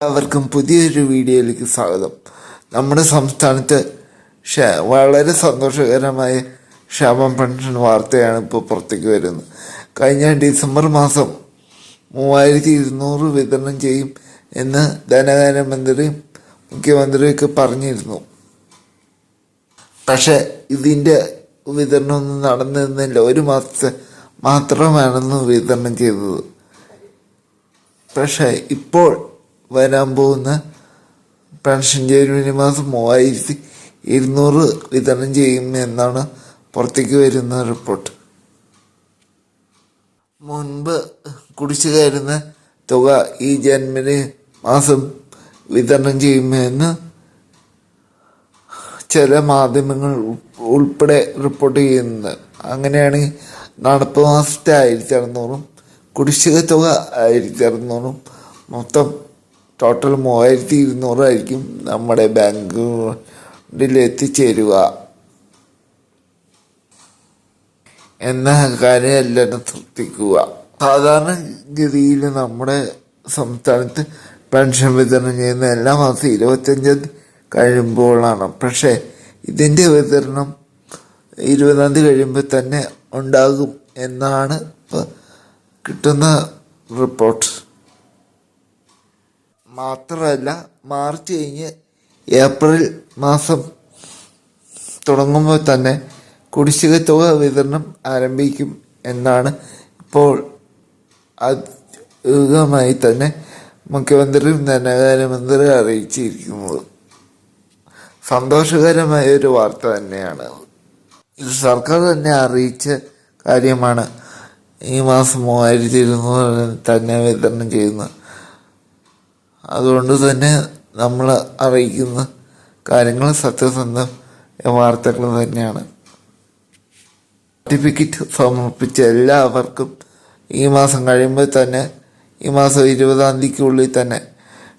എല്ലാവർക്കും പുതിയൊരു വീഡിയോയിലേക്ക് സ്വാഗതം. നമ്മുടെ സംസ്ഥാനത്ത് വളരെ സന്തോഷകരമായ ക്ഷേമ പെൻഷൻ വാർത്തയാണ് ഇപ്പോൾ പുറത്തേക്ക് വരുന്നത്. കഴിഞ്ഞ ഡിസംബർ മാസം 3200 വിതരണം ചെയ്യും എന്ന് ധനകാര്യമന്ത്രിയും മുഖ്യമന്ത്രിയൊക്കെ പറഞ്ഞിരുന്നു. പക്ഷേ ഇതിൻ്റെ വിതരണമൊന്നും നടന്നിരുന്നില്ല. ഒരു മാസത്തെ മാത്രമാണെന്ന് വിതരണം ചെയ്തത്. പക്ഷേ ഇപ്പോൾ വരാൻ പോകുന്ന പെൻഷൻ ജനുവരി മാസം 3200 വിതരണം ചെയ്യും എന്നാണ് പുറത്തേക്ക് വരുന്ന റിപ്പോർട്ട്. മുൻപ് കുടിശ്ശികയായിരുന്ന തുക ഈ ജനുവരി മാസം വിതരണം ചെയ്യുമെന്ന് ചില മാധ്യമങ്ങൾ ഉൾപ്പെടെ റിപ്പോർട്ട് ചെയ്യുന്നത്. അങ്ങനെയാണെങ്കിൽ നടപ്പ് മാസത്തെ 1600 കുടിശ്ശിക തുക 1600 മൊത്തം ടോട്ടൽ 3200 ആയിരിക്കും നമ്മുടെ ബാങ്കിൽ എത്തിച്ചേരുക എന്ന കാര്യം എല്ലാവരും ശ്രദ്ധിക്കുക. സാധാരണഗതിയിൽ നമ്മുടെ സംസ്ഥാനത്ത് പെൻഷൻ വിതരണം ചെയ്യുന്ന എല്ലാ മാസം 25 കഴിയുമ്പോഴാണ്. പക്ഷേ ഇതിൻ്റെ വിതരണം 20 കഴിയുമ്പോൾ തന്നെ ഉണ്ടാകും എന്നാണ് ഇപ്പോൾ കിട്ടുന്ന റിപ്പോർട്ട്. മാത്രമല്ല, മാർച്ച് കഴിഞ്ഞ് ഏപ്രിൽ മാസം തുടങ്ങുമ്പോൾ തന്നെ കുടിശ്ശിക തുക വിതരണം ആരംഭിക്കും എന്നാണ് ഇപ്പോൾ ഔദ്യോഗികമായി തന്നെ മുഖ്യമന്ത്രിയും ധനകാര്യമന്ത്രിയും അറിയിച്ചിരിക്കുന്നത്. സന്തോഷകരമായ ഒരു വാർത്ത തന്നെയാണ്. ഇത് സർക്കാർ തന്നെ അറിയിച്ച കാര്യമാണ്. ഈ മാസം 3200 തന്നെ വിതരണം ചെയ്യുന്നത്. അതുകൊണ്ട് തന്നെ നമ്മൾ അറിയിക്കുന്ന കാര്യങ്ങൾ സത്യസന്ധ വാർത്തകൾ തന്നെയാണ്. സർട്ടിഫിക്കറ്റ് സമർപ്പിച്ച എല്ലാവർക്കും ഈ മാസം കഴിയുമ്പോൾ തന്നെ, ഈ മാസം 20 തീയതിക്കുള്ളിൽ തന്നെ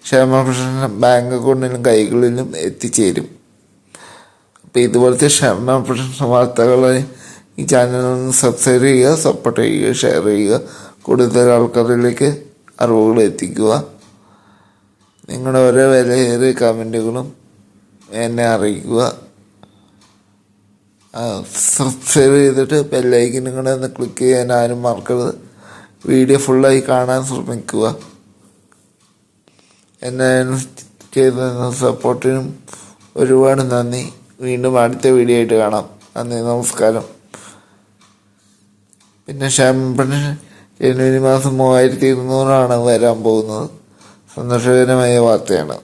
ക്ഷേമ പെൻഷൻ ബാങ്ക് അക്കൗണ്ടിലും കൈകളിലും എത്തിച്ചേരും. അപ്പോൾ ഇതുപോലത്തെ ക്ഷേമ പെൻഷൻ വാർത്തകളെ ഈ ചാനലൊന്ന് സബ്സ്ക്രൈബ് ചെയ്യുക, സപ്പോർട്ട് ചെയ്യുക, ഷെയർ ചെയ്യുക, കൂടുതൽ ആൾക്കാരിലേക്ക് അറിവുകൾ എത്തിക്കുക. നിങ്ങളുടെ ഓരോ വിലയേറിയ കമൻറ്റുകളും എന്നെ അറിയിക്കുക. സബ്സ്ക്രൈബ് ചെയ്തിട്ട് ബെല്ലൈക്കനും കൂടെ ഒന്ന് ക്ലിക്ക് ചെയ്യാൻ ആരും മറക്കരുത്. വീഡിയോ ഫുള്ളായി കാണാൻ ശ്രമിക്കുക. എന്നെ ചെയ്ത സപ്പോർട്ടിനും ഒരുപാട് നന്ദി. വീണ്ടും അടുത്ത വീഡിയോ ആയിട്ട് കാണാം. നന്ദി, നമസ്കാരം. പിന്നെ ക്ഷേമ പെൻഷൻ ജനുവരി മാസം 3200 വരാൻ പോകുന്നത്. സന്തോഷകരമായ വാർത്തയാണ്.